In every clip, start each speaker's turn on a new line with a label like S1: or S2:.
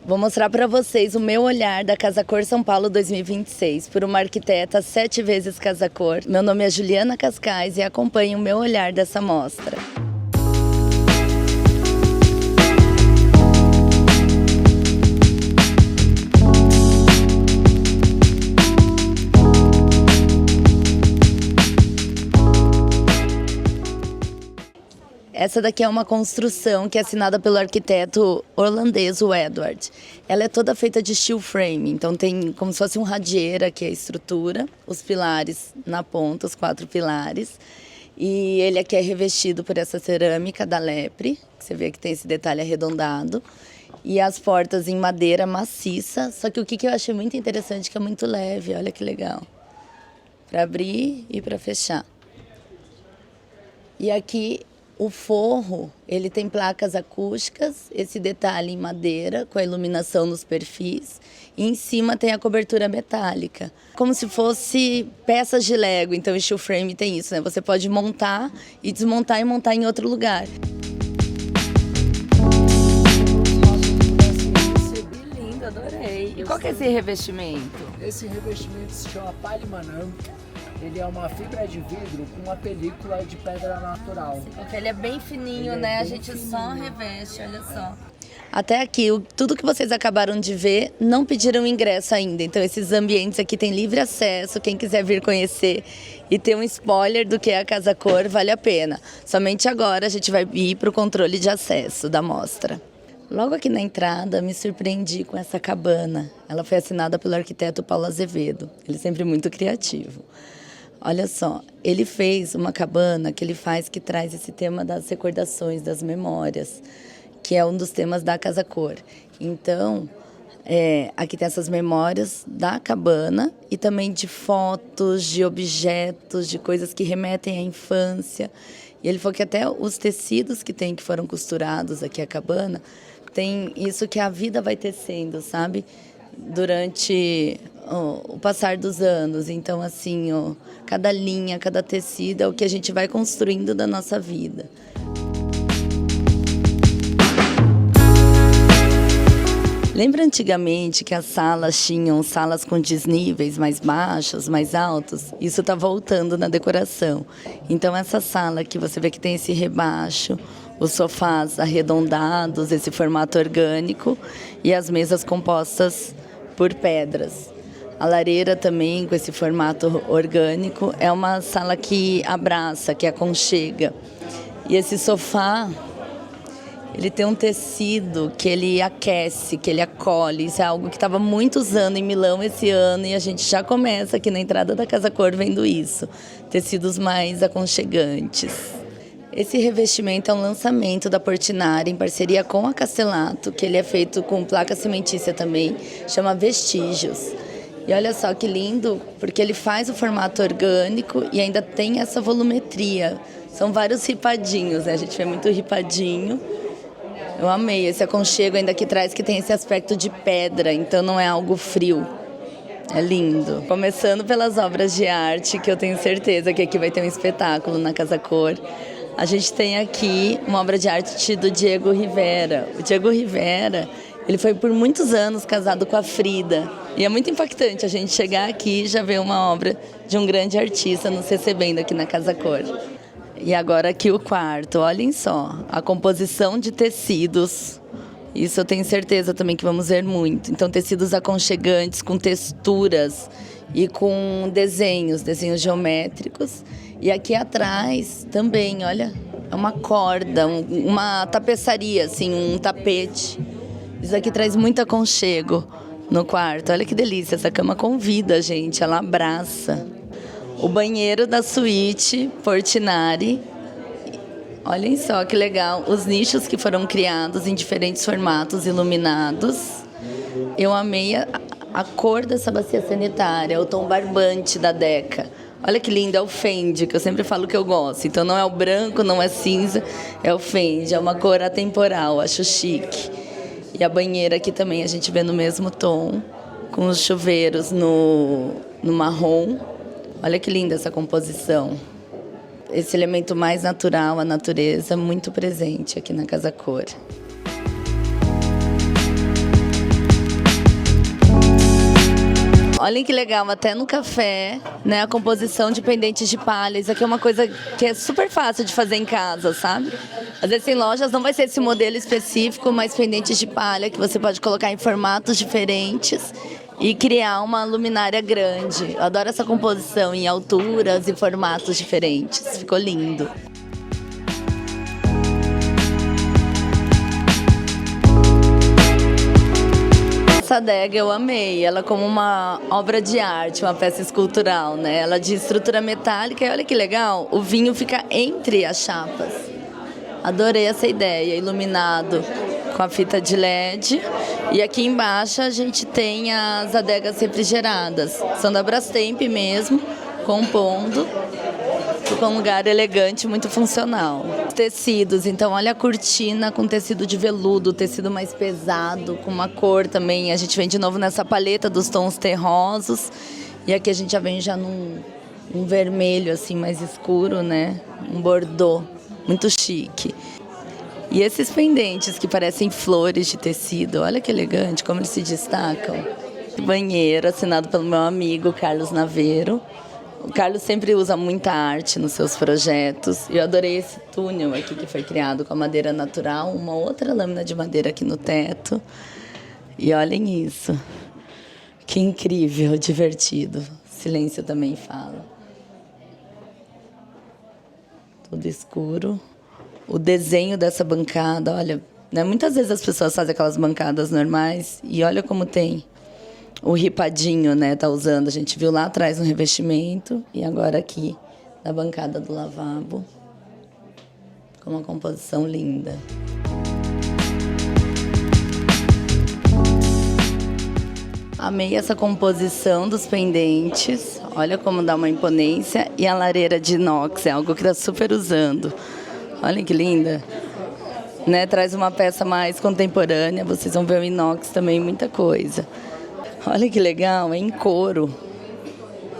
S1: Vou mostrar para vocês o meu olhar da Casa Cor São Paulo 2026, por uma arquiteta 7 vezes Casa Cor. Meu nome é Juliana Cascais e acompanhe o meu olhar dessa mostra. Essa daqui é uma construção que é assinada pelo arquiteto holandês, o Edward. Ela é toda feita de steel frame, então tem como se fosse um radieira, que é a estrutura, os pilares na ponta, os 4 pilares. E ele aqui é revestido por essa cerâmica da Lepre, que você vê que tem esse detalhe arredondado. E as portas em madeira maciça, só que o que eu achei muito interessante é que é muito leve, olha que legal. Para abrir e para fechar. E aqui o forro, ele tem placas acústicas, esse detalhe em madeira, com a iluminação nos perfis. E em cima tem a cobertura metálica. Como se fosse peças de Lego, então o steel frame tem isso, né? Você pode montar e desmontar e montar em outro lugar.
S2: Lindo, adorei. E qual que é esse revestimento?
S3: Esse revestimento se chama Palimanam. Ele é uma fibra de vidro com uma película de pedra natural.
S2: Porque ele é bem fininho, né? A gente só reveste, olha só.
S1: Até aqui, tudo que vocês acabaram de ver, não pediram ingresso ainda. Então, esses ambientes aqui têm livre acesso. Quem quiser vir conhecer e ter um spoiler do que é a Casa Cor, vale a pena. Somente agora a gente vai ir para o controle de acesso da mostra. Logo aqui na entrada, me surpreendi com essa cabana. Ela foi assinada pelo arquiteto Paulo Azevedo. Ele é sempre muito criativo. Olha só, ele fez uma cabana que ele faz que traz esse tema das recordações, das memórias, que é um dos temas da Casa Cor. Então, aqui tem essas memórias da cabana e também de fotos, de objetos, de coisas que remetem à infância. E ele falou que até os tecidos que tem, que foram costurados aqui a cabana, tem isso que a vida vai tecendo, sabe? Durante o passar dos anos. Então, assim, cada linha, cada tecido é o que a gente vai construindo da nossa vida. Lembra antigamente que as salas tinham salas com desníveis mais baixos, mais altos? Isso está voltando na decoração. Então, essa sala que você vê que tem esse rebaixo, os sofás arredondados, esse formato orgânico e as mesas compostas por pedras. A lareira também, com esse formato orgânico, é uma sala que abraça, que aconchega. E esse sofá, ele tem um tecido que ele aquece, que ele acolhe. Isso é algo que estava muito usando em Milão esse ano e a gente já começa aqui na entrada da Casa Cor vendo isso. Tecidos mais aconchegantes. Esse revestimento é um lançamento da Portinari em parceria com a Castellato, que ele é feito com placa cimentícia também, chama Vestígios. E olha só que lindo, porque ele faz o formato orgânico e ainda tem essa volumetria. São vários ripadinhos, né? A gente vê muito ripadinho. Eu amei esse aconchego ainda que traz, que tem esse aspecto de pedra, então não é algo frio. É lindo. Começando pelas obras de arte, que eu tenho certeza que aqui vai ter um espetáculo na Casa Cor. A gente tem aqui uma obra de arte do Diego Rivera. O Diego Rivera, ele foi por muitos anos casado com a Frida. E é muito impactante a gente chegar aqui e já ver uma obra de um grande artista nos recebendo aqui na Casa Cor. E agora aqui o quarto, olhem só, a composição de tecidos. Isso eu tenho certeza também que vamos ver muito. Então, tecidos aconchegantes, com texturas e com desenhos geométricos. E aqui atrás também, olha, é uma corda, uma tapeçaria, assim, um tapete. Isso aqui traz muito aconchego no quarto. Olha que delícia, essa cama convida a gente, ela abraça. O banheiro da suíte Portinari. Olhem só que legal, os nichos que foram criados em diferentes formatos iluminados. Eu amei a cor dessa bacia sanitária, o tom barbante da Deca. Olha que lindo, é o Fendi, que eu sempre falo que eu gosto. Então não é o branco, não é cinza, é o Fendi, é uma cor atemporal, acho chique. E a banheira aqui também a gente vê no mesmo tom, com os chuveiros no marrom. Olha que linda essa composição. Esse elemento mais natural, a natureza, muito presente aqui na Casa Cor. Olhem que legal, até no café, né, a composição de pendentes de palha. Isso aqui é uma coisa que é super fácil de fazer em casa, sabe? Às vezes em lojas não vai ser esse modelo específico, mas pendentes de palha que você pode colocar em formatos diferentes e criar uma luminária grande. Eu adoro essa composição em alturas e formatos diferentes. Ficou lindo. Essa adega eu amei, ela como uma obra de arte, uma peça escultural, né? Ela de estrutura metálica e olha que legal, o vinho fica entre as chapas. Adorei essa ideia, iluminado com a fita de LED. E aqui embaixo a gente tem as adegas refrigeradas, são da Brastemp mesmo, compondo. Ficou um lugar elegante, muito funcional. Tecidos, então olha a cortina com tecido de veludo, tecido mais pesado, com uma cor também. A gente vem de novo nessa paleta dos tons terrosos. E aqui a gente já vem num vermelho assim mais escuro, né? Um bordô, muito chique. E esses pendentes que parecem flores de tecido, olha que elegante, como eles se destacam. Banheiro, assinado pelo meu amigo Carlos Naveiro. O Carlos sempre usa muita arte nos seus projetos. Eu adorei esse túnel aqui que foi criado com a madeira natural, uma outra lâmina de madeira aqui no teto. E olhem isso. Que incrível, divertido. Silêncio também fala. Tudo escuro. O desenho dessa bancada, olha, né, muitas vezes as pessoas fazem aquelas bancadas normais e olha como tem. O ripadinho, né, tá usando. A gente viu lá atrás no revestimento e agora aqui na bancada do lavabo. Com uma composição linda. Amei essa composição dos pendentes. Olha como dá uma imponência. E a lareira de inox, é algo que tá super usando. Olha que linda. Né, traz uma peça mais contemporânea. Vocês vão ver o inox também, muita coisa. Olha que legal, é em couro.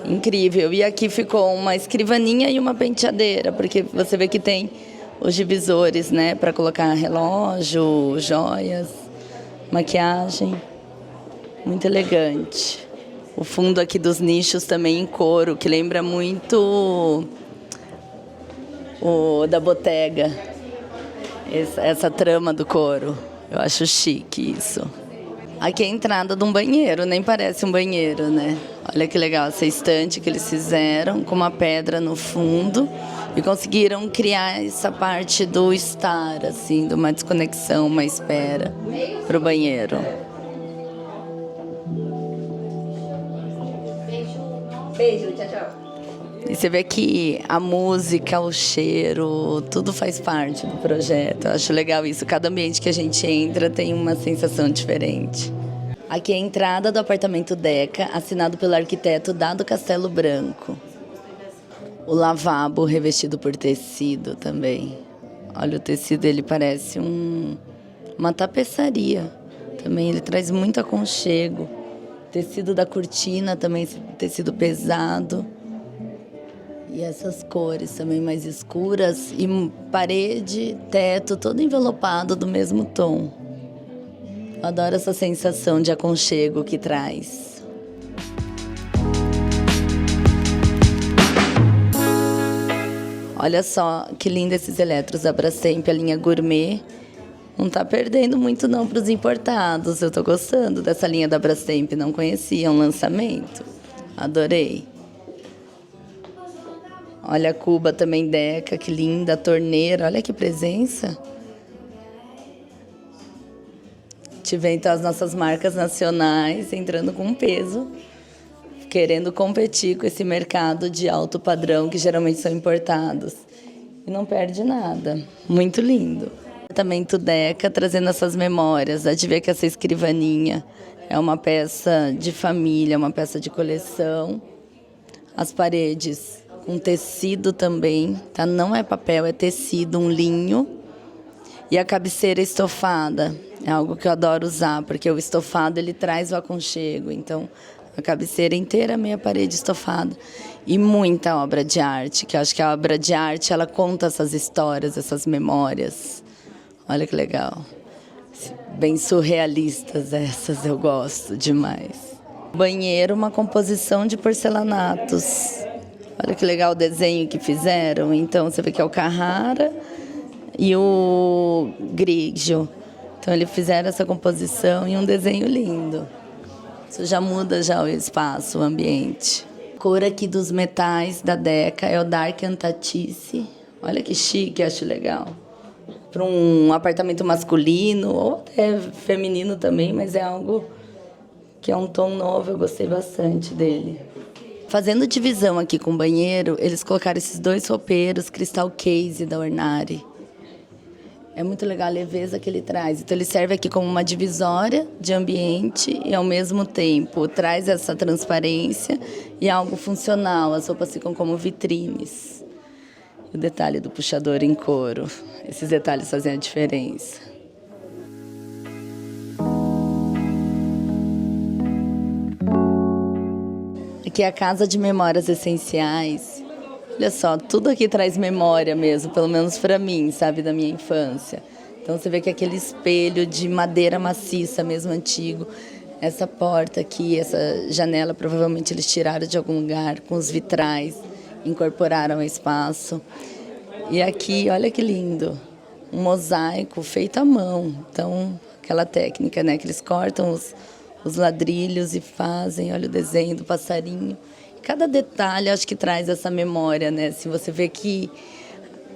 S1: Incrível. E aqui ficou uma escrivaninha e uma penteadeira, porque você vê que tem os divisores, né, para colocar relógio, joias, maquiagem. Muito elegante. O fundo aqui dos nichos também em couro, que lembra muito o da Bottega. Essa trama do couro. Eu acho chique isso. Aqui é a entrada de um banheiro, nem parece um banheiro, né? Olha que legal essa estante que eles fizeram com uma pedra no fundo e conseguiram criar essa parte do estar, assim, de uma desconexão, uma espera para o banheiro. Beijo, tchau, tchau. E você vê que a música, o cheiro, tudo faz parte do projeto. Eu acho legal isso. Cada ambiente que a gente entra tem uma sensação diferente. Aqui é a entrada do apartamento Deca, assinado pelo arquiteto Dado Castelo Branco. O lavabo revestido por tecido também. Olha, o tecido, ele parece uma tapeçaria. Também ele traz muito aconchego. O tecido da cortina também, tecido pesado. E essas cores também mais escuras e parede, teto, todo envelopado do mesmo tom. Eu adoro essa sensação de aconchego que traz. Olha só que lindo esses eletros da Brastemp, a linha gourmet. Não tá perdendo muito não para os importados. Eu tô gostando dessa linha da Brastemp, não conhecia, um lançamento. Adorei. Olha a cuba também Deca, que linda, a torneira, olha que presença. Tivemos então as nossas marcas nacionais entrando com peso, querendo competir com esse mercado de alto padrão que geralmente são importados. E não perde nada, muito lindo. Apartamento Deca trazendo essas memórias, dá de ver que essa escrivaninha é uma peça de família, uma peça de coleção. As paredes com tecido também, tá? Não é papel, é tecido, um linho. E a cabeceira estofada, é algo que eu adoro usar, porque o estofado ele traz o aconchego. Então, a cabeceira inteira, meia parede estofada. E muita obra de arte, que eu acho que a obra de arte, ela conta essas histórias, essas memórias. Olha que legal. Bem surrealistas essas, eu gosto demais. Banheiro, uma composição de porcelanatos. Olha que legal o desenho que fizeram. Então, você vê que é o Carrara e o Grigio. Então, eles fizeram essa composição e um desenho lindo. Isso já muda já o espaço, o ambiente. A cor aqui dos metais da Deca é o Dark Antatice. Olha que chique, acho legal. Para um apartamento masculino ou até feminino também, mas é algo que é um tom novo, eu gostei bastante dele. Fazendo divisão aqui com o banheiro, eles colocaram esses 2 roupeiros Crystal Case da Ornari. É muito legal a leveza que ele traz. Então, ele serve aqui como uma divisória de ambiente e, ao mesmo tempo, traz essa transparência e algo funcional. As roupas ficam como vitrines. O detalhe do puxador em couro. Esses detalhes fazem a diferença. Aqui é a Casa de Memórias Essenciais. Olha só, tudo aqui traz memória mesmo, pelo menos para mim, sabe, da minha infância. Então você vê que aquele espelho de madeira maciça, mesmo antigo, essa porta aqui, essa janela, provavelmente eles tiraram de algum lugar, com os vitrais, incorporaram o espaço. E aqui, olha que lindo, um mosaico feito à mão. Então, aquela técnica, né, que eles cortam os ladrilhos e fazem, olha o desenho do passarinho. Cada detalhe, acho que traz essa memória, né? Se você vê que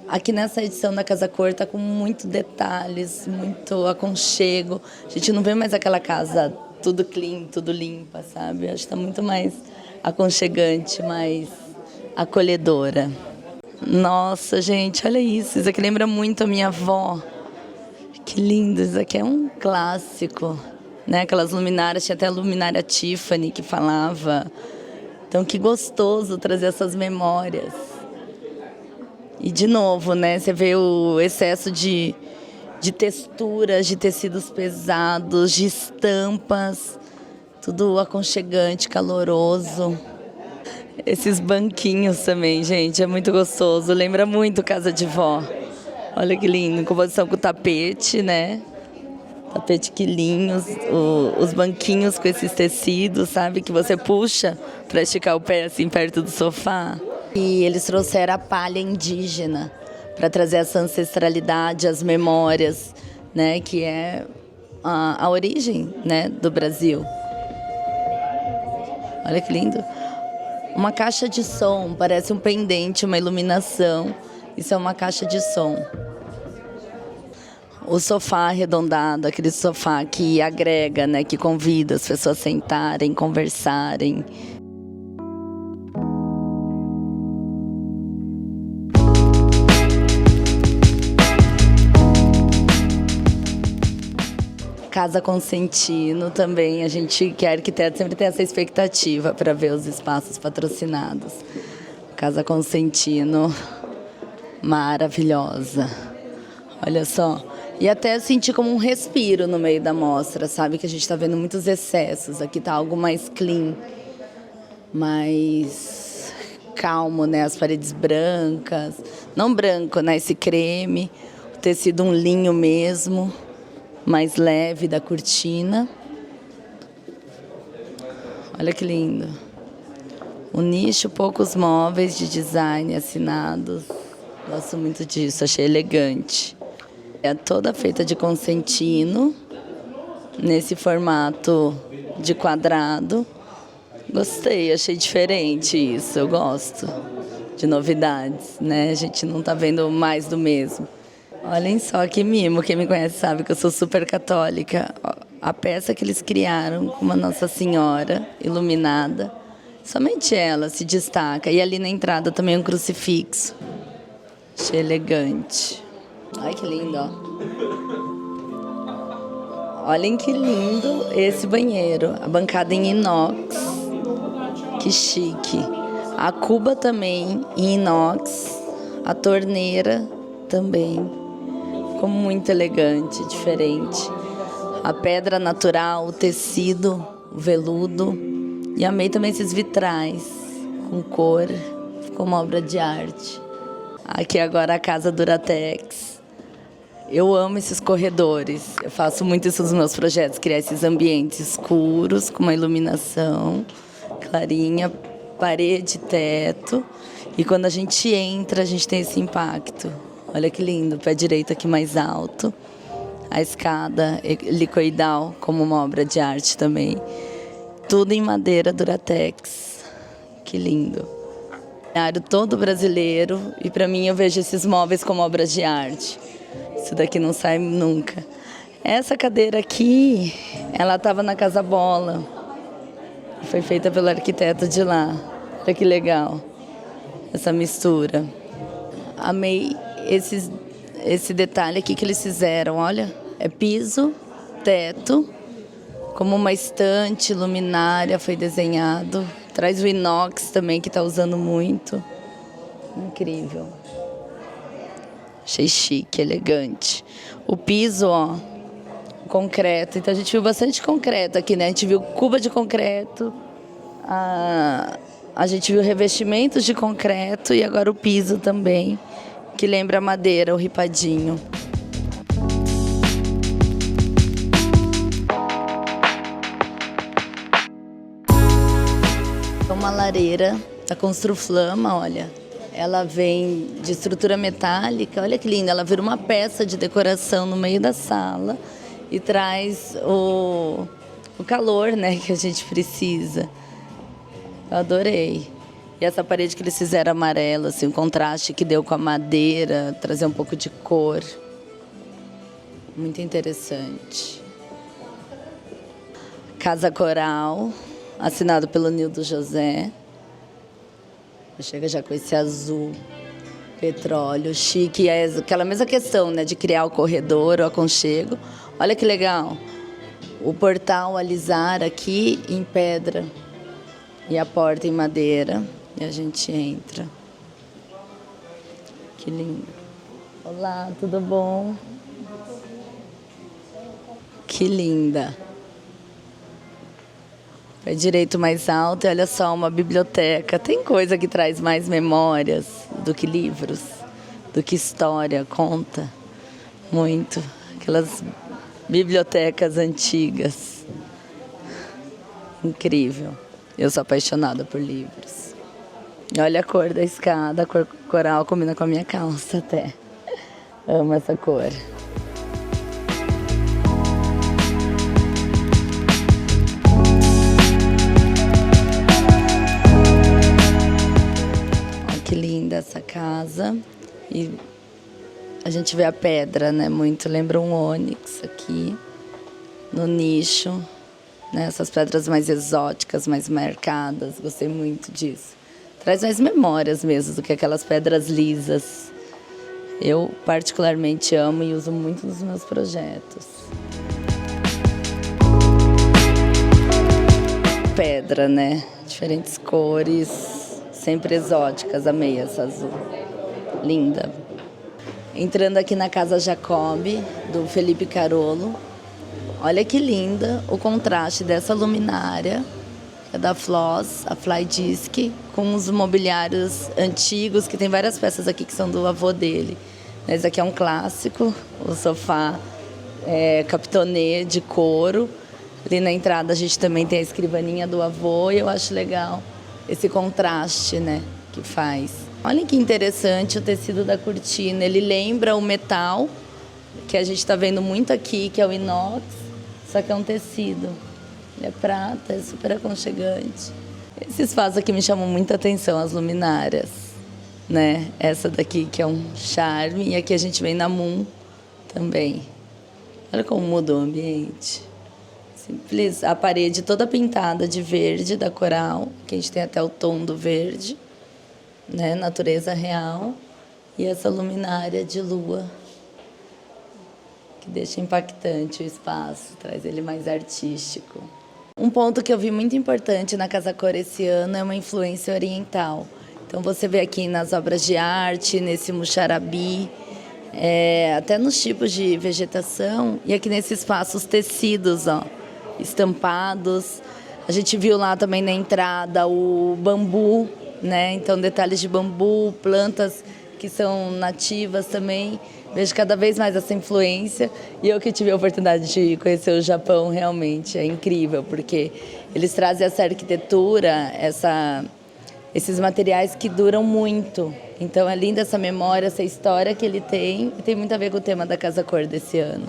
S1: aqui nessa edição da Casa Cor tá com muitos detalhes, muito aconchego. A gente não vê mais aquela casa tudo clean, tudo limpa, sabe? Acho que tá muito mais aconchegante, mais acolhedora. Nossa, gente, olha isso. Isso aqui lembra muito a minha avó. Que lindo, isso aqui é um clássico, né? Aquelas luminárias, tinha até a luminária Tiffany que falava. Então, que gostoso trazer essas memórias. E, de novo, né, você vê o excesso de texturas, de tecidos pesados, de estampas, tudo aconchegante, caloroso. Esses banquinhos também, gente, é muito gostoso. Lembra muito casa de vó. Olha que lindo, composição com tapete, né? Tapete quilinho, os banquinhos com esses tecidos, sabe? Que você puxa para esticar o pé assim perto do sofá. E eles trouxeram a palha indígena para trazer essa ancestralidade, as memórias, né? Que é a origem, né, do Brasil. Olha que lindo. Uma caixa de som, parece um pendente, uma iluminação. Isso é uma caixa de som. O sofá arredondado, aquele sofá que agrega, né, que convida as pessoas a sentarem, conversarem. Casa Consentino também, a gente que é arquiteto sempre tem essa expectativa para ver os espaços patrocinados. Casa Consentino, maravilhosa. Olha só. E até eu senti como um respiro no meio da mostra, sabe? Que a gente está vendo muitos excessos. Aqui tá algo mais clean, mais calmo, né? As paredes brancas. Não branco, né? Esse creme. O tecido um linho mesmo, mais leve da cortina. Olha que lindo. O nicho, poucos móveis de design assinados. Gosto muito disso, achei elegante. É toda feita de consentino, nesse formato de quadrado. Gostei, achei diferente isso, eu gosto de novidades, né? A gente não tá vendo mais do mesmo. Olhem só que mimo, quem me conhece sabe que eu sou super católica. A peça que eles criaram com uma Nossa Senhora iluminada, somente ela se destaca. E ali na entrada também um crucifixo. Achei elegante. Ai, que lindo, ó. Olhem que lindo esse banheiro. A bancada em inox. Que chique. A cuba também em inox. A torneira também. Ficou muito elegante, diferente. A pedra natural, o tecido, o veludo. E amei também esses vitrais com cor. Ficou uma obra de arte. Aqui agora a casa Duratex. Eu amo esses corredores. Eu faço muito isso nos meus projetos, criar esses ambientes escuros, com uma iluminação clarinha, parede, teto. E quando a gente entra, a gente tem esse impacto. Olha que lindo, pé direito aqui mais alto. A escada helicoidal, como uma obra de arte também. Tudo em madeira Duratex. Que lindo. Cenário todo brasileiro. E para mim eu vejo esses móveis como obras de arte. Isso daqui não sai nunca. Essa cadeira aqui, ela estava na Casa Bola. Foi feita pelo arquiteto de lá. Olha que legal. Essa mistura. Amei esse detalhe aqui que eles fizeram. Olha, é piso, teto, como uma estante, luminária foi desenhado. Traz o inox também, que está usando muito. Incrível. Achei chique, elegante. O piso, ó, concreto. Então a gente viu bastante concreto aqui, né? A gente viu cuba de concreto, a gente viu revestimentos de concreto e agora o piso também, que lembra a madeira, o ripadinho. Uma lareira da Construflama, olha. Ela vem de estrutura metálica, olha que linda. Ela vira uma peça de decoração no meio da sala e traz o calor, né, que a gente precisa. Eu adorei. E essa parede que eles fizeram amarela, assim, o contraste que deu com a madeira, trazer um pouco de cor. Muito interessante. Casa Coral, assinado pelo Nildo José. Chega já com esse azul, petróleo, chique. É aquela mesma questão, né, de criar o corredor, o aconchego. Olha que legal. O portal alisar aqui em pedra e a porta em madeira. E a gente entra. Que lindo. Olá, tudo bom? Que linda. Pé direito mais alto e olha só, uma biblioteca. Tem coisa que traz mais memórias do que livros, do que história, conta muito. Aquelas bibliotecas antigas. Incrível. Eu sou apaixonada por livros. E olha a cor da escada, a cor coral combina com a minha calça até. Amo essa cor. Que linda essa casa. E a gente vê a pedra, né? Muito lembra um ônix aqui no nicho, né? Essas pedras mais exóticas, mais marcadas. Gostei muito disso. Traz mais memórias mesmo do que aquelas pedras lisas. Eu particularmente amo e uso muito nos meus projetos. Pedra, né? Diferentes cores. Sempre exóticas, amei essa azul. Linda. Entrando aqui na Casa Jacobi, do Felipe Carolo. Olha que linda o contraste dessa luminária, que é da Floss, a Fly Disc, com os mobiliários antigos, que tem várias peças aqui que são do avô dele. Esse aqui é um clássico, o sofá capitonê de couro. Ali na entrada a gente também tem a escrivaninha do avô e eu acho legal esse contraste, né, que faz. Olha que interessante o tecido da cortina. Ele lembra o metal, que a gente está vendo muito aqui, que é o inox, só que é um tecido. Ele é prata, é super aconchegante. Esses vasos aqui me chamam muita atenção, as luminárias, né? Essa daqui que é um charme, e aqui a gente vem na Moon também. Olha como mudou o ambiente. Simples, a parede toda pintada de verde da Coral, que a gente tem até o tom do verde, né? Natureza real. E essa luminária de lua, que deixa impactante o espaço, traz ele mais artístico. Um ponto que eu vi muito importante na Casa Cor esse ano é uma influência oriental. Então você vê aqui nas obras de arte, nesse muxarabi, até nos tipos de vegetação, e aqui nesse espaço os tecidos, ó, estampados. A gente viu lá também na entrada o bambu, né? Então detalhes de bambu, plantas que são nativas também. Vejo cada vez mais essa influência. E eu que tive a oportunidade de conhecer o Japão, realmente é incrível, porque eles trazem essa arquitetura, esses materiais que duram muito. Então é linda essa memória, essa história que ele tem. E tem muito a ver com o tema da Casa Cor desse ano.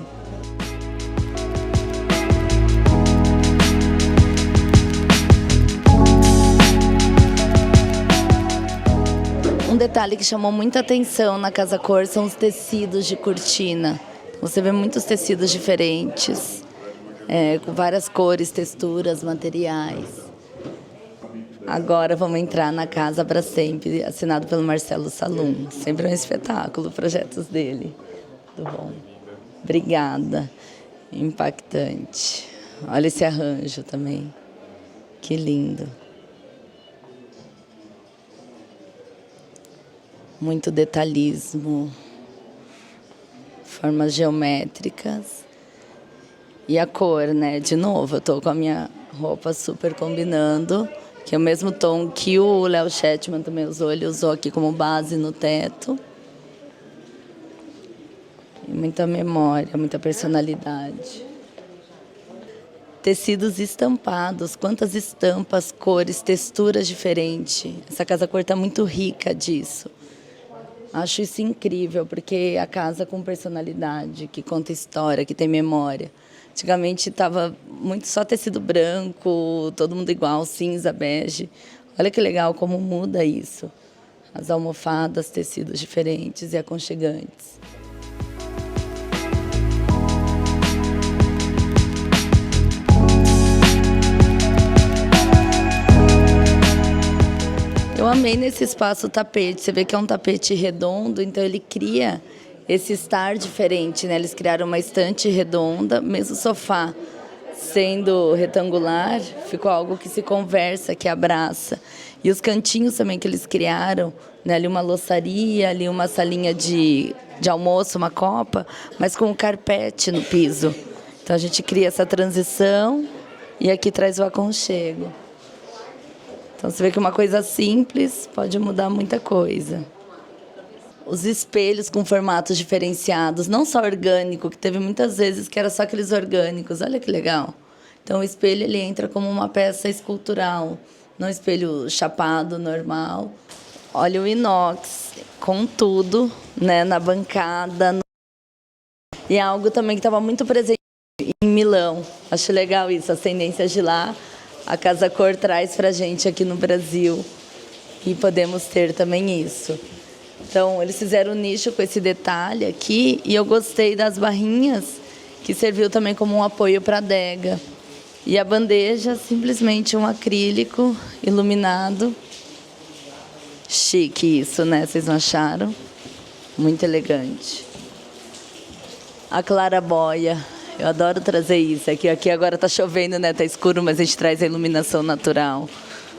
S1: Um detalhe que chamou muita atenção na Casa Cor são os tecidos de cortina. Você vê muitos tecidos diferentes, com várias cores, texturas, materiais. Agora vamos entrar na Casa para Sempre, assinado pelo Marcelo Salum. Sempre um espetáculo, projetos dele. Muito bom. Obrigada. Impactante. Olha esse arranjo também. Que lindo. Muito detalhismo, formas geométricas e a cor, né? De novo, eu tô com a minha roupa super combinando, que é o mesmo tom que o Léo Shetman também usou, ele usou aqui como base no teto. E muita memória, muita personalidade. Tecidos estampados, quantas estampas, cores, texturas diferentes. Essa Casa Cor tá muito rica disso. Acho isso incrível, porque a casa com personalidade, que conta história, que tem memória. Antigamente estava muito só tecido branco, todo mundo igual, cinza, bege. Olha que legal como muda isso. As almofadas, tecidos diferentes e aconchegantes. Eu amei nesse espaço o tapete. Você vê que é um tapete redondo, então ele cria esse estar diferente, né? Eles criaram uma estante redonda, mesmo o sofá sendo retangular, ficou algo que se conversa, que abraça. E os cantinhos também que eles criaram, né? Ali uma louçaria, ali uma salinha de almoço, uma copa, mas com um carpete no piso. Então a gente cria essa transição e aqui traz o aconchego. Então você vê que uma coisa simples pode mudar muita coisa. Os espelhos com formatos diferenciados, não só orgânico, que teve muitas vezes que era só aqueles orgânicos. Olha que legal. Então o espelho ele entra como uma peça escultural, não um espelho chapado, normal. Olha o inox com tudo, né, na bancada. E é algo também que estava muito presente em Milão. Acho legal isso, as tendências de lá. A Casa Cor traz para a gente aqui no Brasil e podemos ter também isso. Então, eles fizeram um nicho com esse detalhe aqui e eu gostei das barrinhas, que serviu também como um apoio para a adega. E a bandeja, simplesmente um acrílico iluminado. Chique isso, né? Vocês não acharam? Muito elegante. A clarabóia. Eu adoro trazer isso. Aqui agora tá chovendo, né? Tá escuro, mas a gente traz a iluminação natural.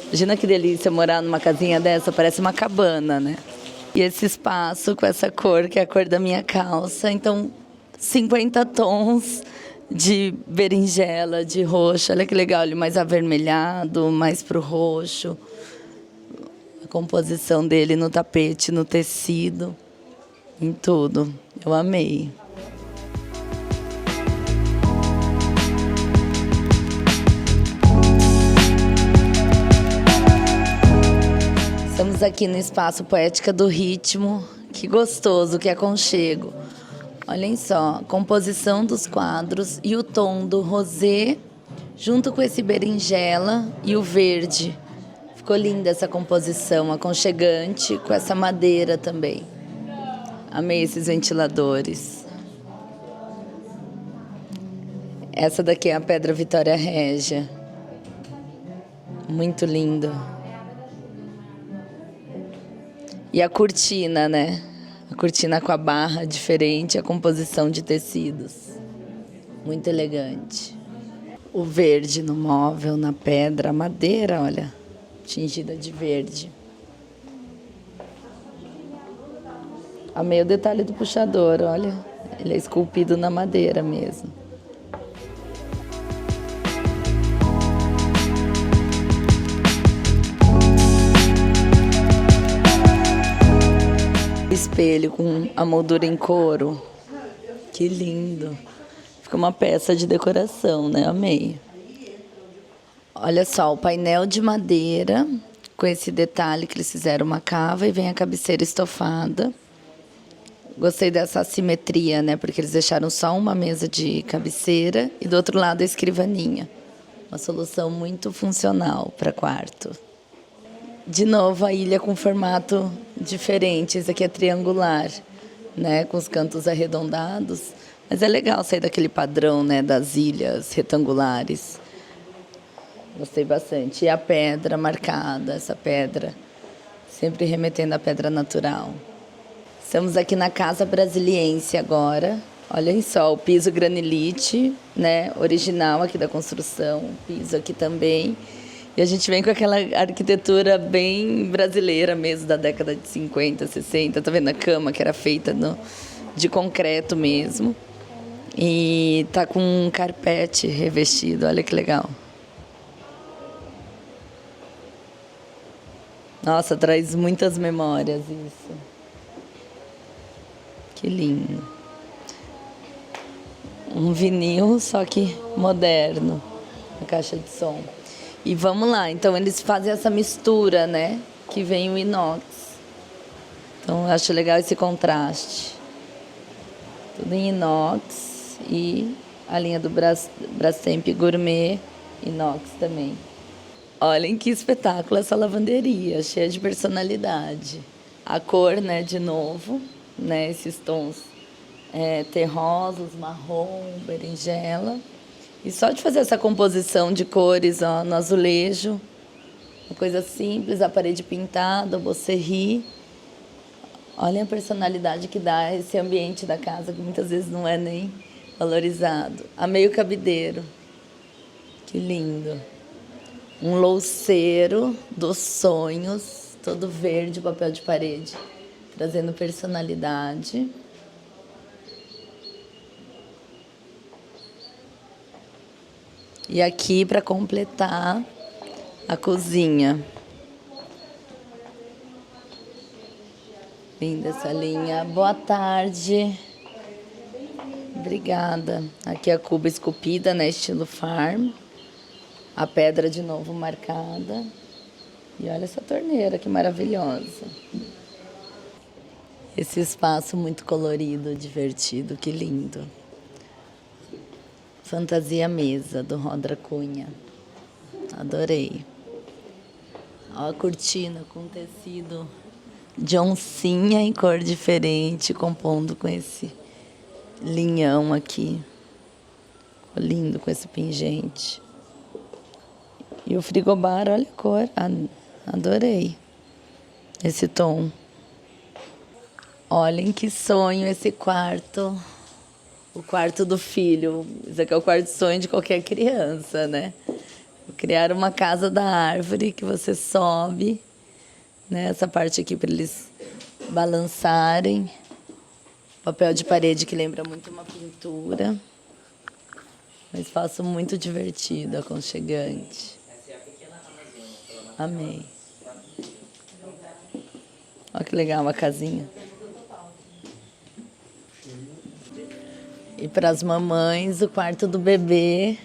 S1: Imagina que delícia morar numa casinha dessa, parece uma cabana, né? E esse espaço com essa cor, que é a cor da minha calça. Então, 50 tons de berinjela, de roxo. Olha que legal, ele mais avermelhado, mais pro roxo. A composição dele no tapete, no tecido, em tudo. Eu amei. Estamos aqui no Espaço Poética do Ritmo. Que gostoso, que aconchego. Olhem só, a composição dos quadros e o tom do rosé, junto com esse berinjela e o verde. Ficou linda essa composição, aconchegante, com essa madeira também. Amei esses ventiladores. Essa daqui é a Pedra Vitória Régia. Muito lindo. E a cortina, né? A cortina com a barra diferente, a composição de tecidos. Muito elegante. O verde no móvel, na pedra, a madeira, olha, tingida de verde. Amei o detalhe do puxador, olha. Ele é esculpido na madeira mesmo. espelho com a moldura em couro. Que lindo. Fica uma peça de decoração, né? Amei. Olha só, o painel de madeira, com esse detalhe que eles fizeram uma cava e vem a cabeceira estofada. Gostei dessa assimetria, né? Porque eles deixaram só uma mesa de cabeceira e do outro lado a escrivaninha. Uma solução muito funcional para quarto. De novo, a ilha com formato diferente. Esse aqui é triangular, né? Com os cantos arredondados. Mas é legal sair daquele padrão, né? Das ilhas retangulares. Gostei bastante. E a pedra marcada, essa pedra, sempre remetendo à pedra natural. Estamos aqui na Casa Brasiliense agora. Olhem só, o piso granilite, né, original aqui da construção. O piso aqui também. E a gente vem com aquela arquitetura bem brasileira mesmo, da década de 50, 60. Tá vendo a cama que era feita de concreto mesmo. E tá com um carpete revestido, olha que legal. Nossa, traz muitas memórias isso. Que lindo. Um vinil, só que moderno, a caixa de som. E vamos lá, então eles fazem essa mistura, né? Que vem o inox. Então eu acho legal esse contraste. Tudo em inox e a linha do Brastemp Gourmet inox também. Olhem que espetáculo essa lavanderia, cheia de personalidade. A cor, né, de novo, né, esses tons terrosos, marrom, berinjela. E só de fazer essa composição de cores, ó, no azulejo, uma coisa simples, a parede pintada, você ri. Olhem a personalidade que dá esse ambiente da casa, que muitas vezes não é nem valorizado. Amei o cabideiro. Que lindo. Um louceiro dos sonhos, todo verde, papel de parede, trazendo personalidade. E aqui, para completar, a cozinha. Linda essa linha. Boa tarde. Obrigada. Aqui a cuba esculpida, né, estilo farm. A pedra de novo marcada. E olha essa torneira, que maravilhosa. Esse espaço muito colorido, divertido, que lindo. Fantasia Mesa, do Rodra Cunha. Adorei. Ó a cortina com tecido de oncinha em cor diferente, compondo com esse linhão aqui. Ficou lindo com esse pingente. E o frigobar, olha a cor. Adorei esse tom. Olhem que sonho esse quarto. O quarto do filho. Isso aqui é o quarto sonho de qualquer criança, né? Criar uma casa da árvore que você sobe, né? Essa parte aqui para eles balançarem. Papel de parede que lembra muito uma pintura. Um espaço muito divertido, aconchegante. Amei. Olha que legal a casinha. E para as mamães, o quarto do bebê,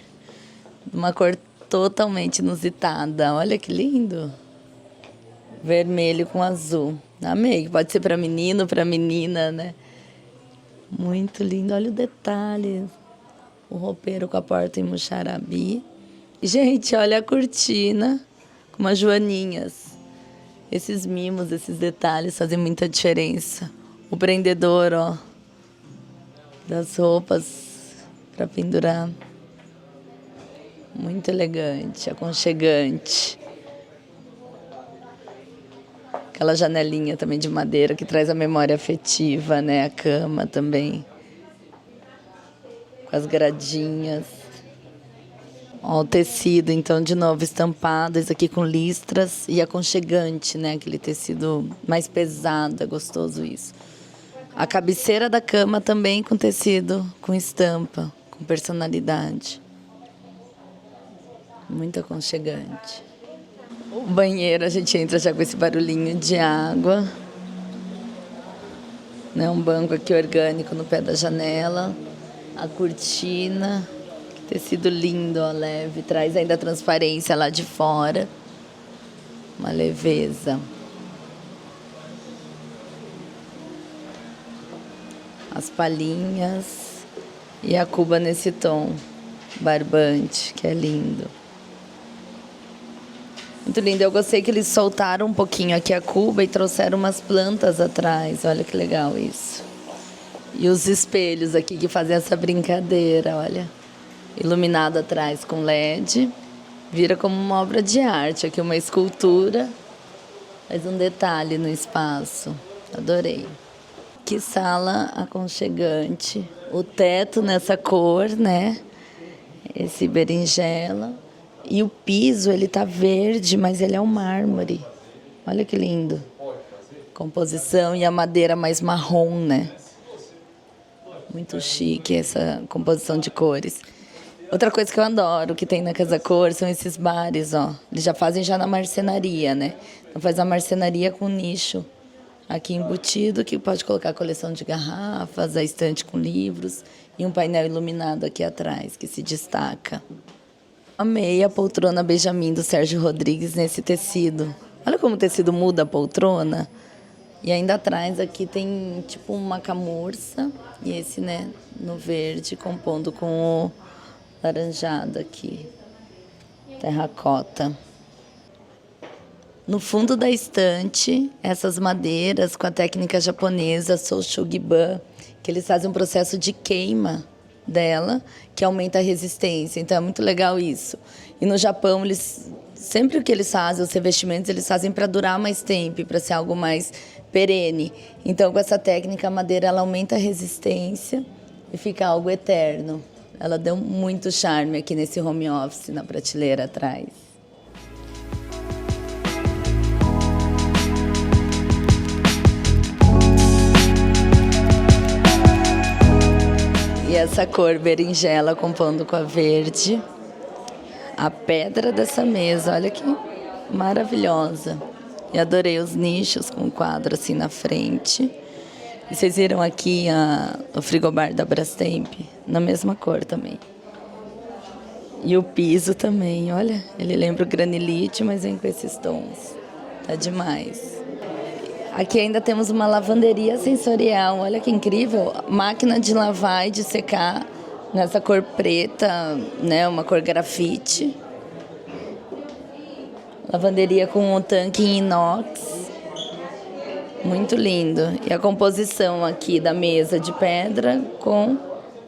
S1: uma cor totalmente inusitada. Olha que lindo. Vermelho com azul. Amei. Pode ser para menino, para menina, né? Muito lindo. Olha o detalhe. O roupeiro com a porta em Muxarabi. Gente, olha a cortina com umas joaninhas. Esses mimos, esses detalhes fazem muita diferença. O prendedor, ó, das roupas para pendurar. Muito elegante, aconchegante. Aquela janelinha também de madeira que traz a memória afetiva, né? A cama também. Com as gradinhas. Ó, o tecido, então, de novo, estampado. Esse aqui com listras e aconchegante, né? Aquele tecido mais pesado, é gostoso isso. A cabeceira da cama também com tecido, com estampa, com personalidade. Muito aconchegante. O banheiro, a gente entra já com esse barulhinho de água. né? Um banco aqui orgânico no pé da janela. A cortina, tecido lindo, ó, leve. Traz ainda a transparência lá de fora. Uma leveza. As palhinhas e a cuba nesse tom barbante, que é lindo. Muito lindo. Eu gostei que eles soltaram um pouquinho aqui a cuba e trouxeram umas plantas atrás. Olha que legal isso. E os espelhos aqui que fazem essa brincadeira, olha. Iluminado atrás com LED. Vira como uma obra de arte. Aqui uma escultura. Faz um detalhe no espaço. Adorei. Que sala aconchegante. O teto nessa cor, né? Esse berinjela. E o piso, ele tá verde, mas ele é um mármore. Olha que lindo. Composição e a madeira mais marrom, né? Muito chique essa composição de cores. Outra coisa que eu adoro, que tem na Casa Cor, são esses bares, ó. Eles já fazem já na marcenaria, né? Então faz a marcenaria com nicho aqui embutido, que pode colocar a coleção de garrafas, a estante com livros e um painel iluminado aqui atrás, que se destaca. Amei a poltrona Benjamin do Sérgio Rodrigues nesse tecido. Olha como o tecido muda a poltrona. E ainda atrás aqui tem tipo uma camurça e esse, né, no verde, compondo com o laranjado aqui. Terracota. No fundo da estante, essas madeiras com a técnica japonesa Soushugiban, que eles fazem um processo de queima dela, que aumenta a resistência. Então é muito legal isso. E no Japão, eles sempre o que eles fazem, os revestimentos, eles fazem para durar mais tempo, para ser algo mais perene. Então, com essa técnica, a madeira ela aumenta a resistência e fica algo eterno. Ela deu muito charme aqui nesse home office, na prateleira atrás. E essa cor berinjela compondo com a verde. A pedra dessa mesa, olha que maravilhosa. E adorei os nichos com o quadro assim na frente. E vocês viram aqui o frigobar da Brastemp? Na mesma cor também. E o piso também, olha. Ele lembra o granilite, mas vem com esses tons. Tá demais. Aqui ainda temos uma lavanderia sensorial. Olha que incrível. Máquina de lavar e de secar nessa cor preta, né? Uma cor grafite. Lavanderia com um tanque em inox. Muito lindo. E a composição aqui da mesa de pedra com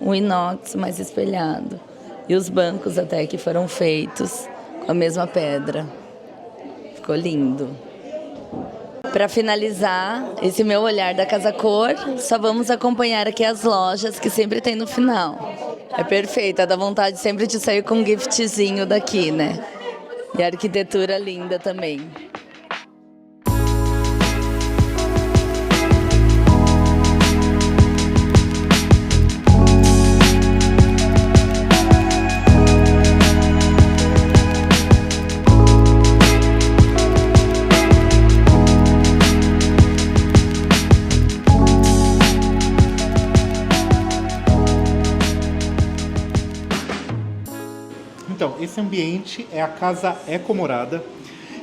S1: o inox mais espelhado. E os bancos até que foram feitos com a mesma pedra. Ficou lindo. Para finalizar esse meu olhar da Casa Cor, só vamos acompanhar aqui as lojas que sempre tem no final. É perfeita, dá vontade sempre de sair com um giftzinho daqui, né? E a arquitetura linda também.
S4: Então, esse ambiente é a Casa Ecomorada.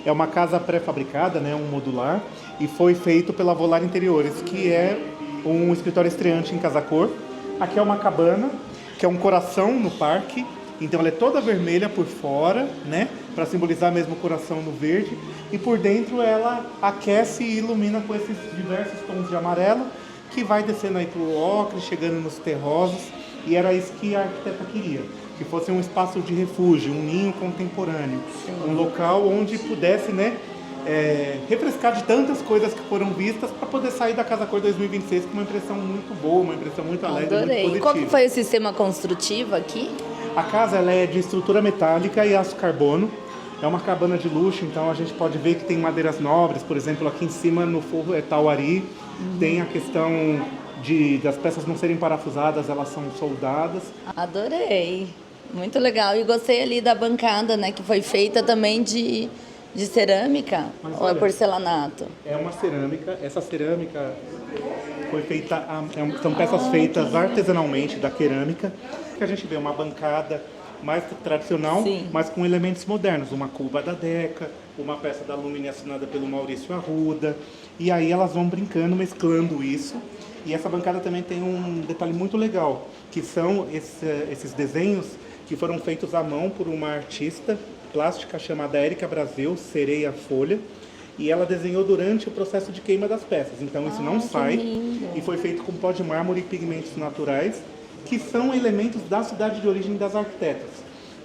S4: É uma casa pré-fabricada, né, um modular, e foi feito pela Volar Interiores, que é um escritório estreante em Casa Cor. Aqui é uma cabana, que é um coração no parque, então ela é toda vermelha por fora, né, para simbolizar mesmo o coração no verde, e por dentro ela aquece e ilumina com esses diversos tons de amarelo, que vai descendo aí pro ocre, chegando nos terrosos, e era isso que a arquiteta queria. Que fosse um espaço de refúgio, um ninho contemporâneo, um local onde pudesse, né, refrescar de tantas coisas que foram vistas para poder sair da Casa Cor 2026 com uma impressão muito boa, uma impressão muito alegre,
S1: Adorei.
S4: muito positiva.
S1: Qual que foi o sistema construtivo aqui?
S4: A casa ela é de estrutura metálica e aço carbono. É uma cabana de luxo, então a gente pode ver que tem madeiras nobres, por exemplo, aqui em cima no forro é tauari. Tem a questão das peças não serem parafusadas, elas são soldadas.
S1: Adorei. Muito legal. E gostei ali da bancada, né? Que foi feita também de cerâmica.
S4: Mas
S1: ou é
S4: olha,
S1: porcelanato?
S4: É uma cerâmica. Essa cerâmica Foi feita, são peças feitas artesanalmente da cerâmica, que a gente vê uma bancada mais tradicional,
S1: Sim.
S4: mas com elementos modernos, uma cuba da Deca, uma peça da Lumine assinada pelo Maurício Arruda, e aí elas vão brincando, mesclando isso. E essa bancada também tem um detalhe muito legal, que são esses desenhos que foram feitos à mão por uma artista plástica chamada Érica Brasil, Sereia Folha, e ela desenhou durante o processo de queima das peças. Então isso não sai, e foi feito com pó de mármore e pigmentos naturais, que são elementos da cidade de origem das arquitetas.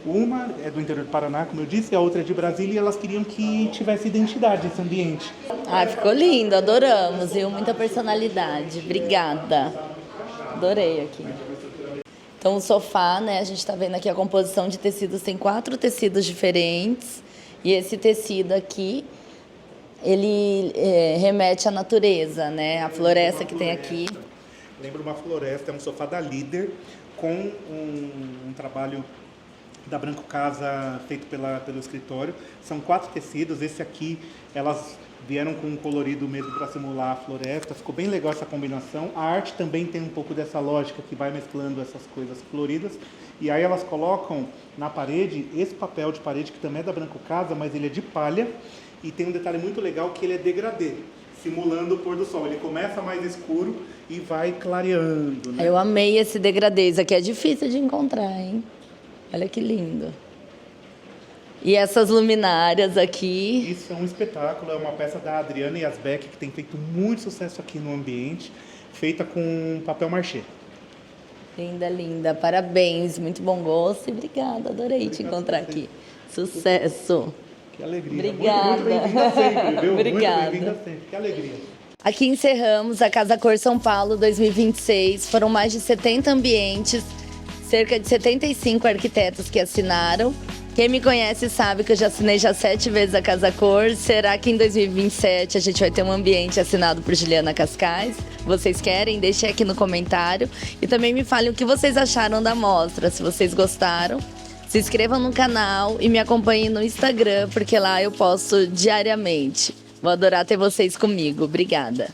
S4: Uma é do interior do Paraná, como eu disse, a outra é de Brasília, e elas queriam que tivesse identidade esse ambiente.
S1: Ah, ficou lindo, adoramos, viu? Muita personalidade. Obrigada. Adorei aqui. Então o sofá, né? A gente está vendo aqui a composição de tecidos, tem 4 tecidos diferentes. E esse tecido aqui, ele remete à natureza, né? A floresta que tem aqui.
S4: Lembra uma floresta, é um sofá da Líder, com um trabalho da Branco Casa feito pelo escritório. São 4 tecidos, esse aqui elas vieram com um colorido mesmo para simular a floresta, ficou bem legal essa combinação. A arte também tem um pouco dessa lógica que vai mesclando essas coisas coloridas, e aí elas colocam na parede esse papel de parede que também é da Branco Casa, mas ele é de palha, e tem um detalhe muito legal que ele é degradê, simulando o pôr do sol. Ele começa mais escuro e vai clareando, né?
S1: Eu amei esse degradê, isso aqui é difícil de encontrar, hein? Olha que lindo. E essas luminárias aqui.
S4: Isso é um espetáculo, é uma peça da Adriana Yasbeck, que tem feito muito sucesso aqui no ambiente, feita com papel machê.
S1: Linda, linda. Parabéns, muito bom gosto e obrigada, adorei te encontrar aqui. Sucesso.
S4: Que alegria.
S1: Obrigada.
S4: Muito bem-vinda sempre, viu?
S1: Obrigada.
S4: Muito bem-vinda sempre. Que alegria.
S1: Aqui encerramos a Casa Cor São Paulo 2026. Foram mais de 70 ambientes, cerca de 75 arquitetos que assinaram. Quem me conhece sabe que eu já assinei 7 vezes a Casa Cor. Será que em 2027 a gente vai ter um ambiente assinado por Juliana Cascais? Vocês querem? Deixem aqui no comentário. E também me falem o que vocês acharam da mostra, se vocês gostaram. Se inscrevam no canal e me acompanhem no Instagram, porque lá eu posto diariamente. Vou adorar ter vocês comigo. Obrigada.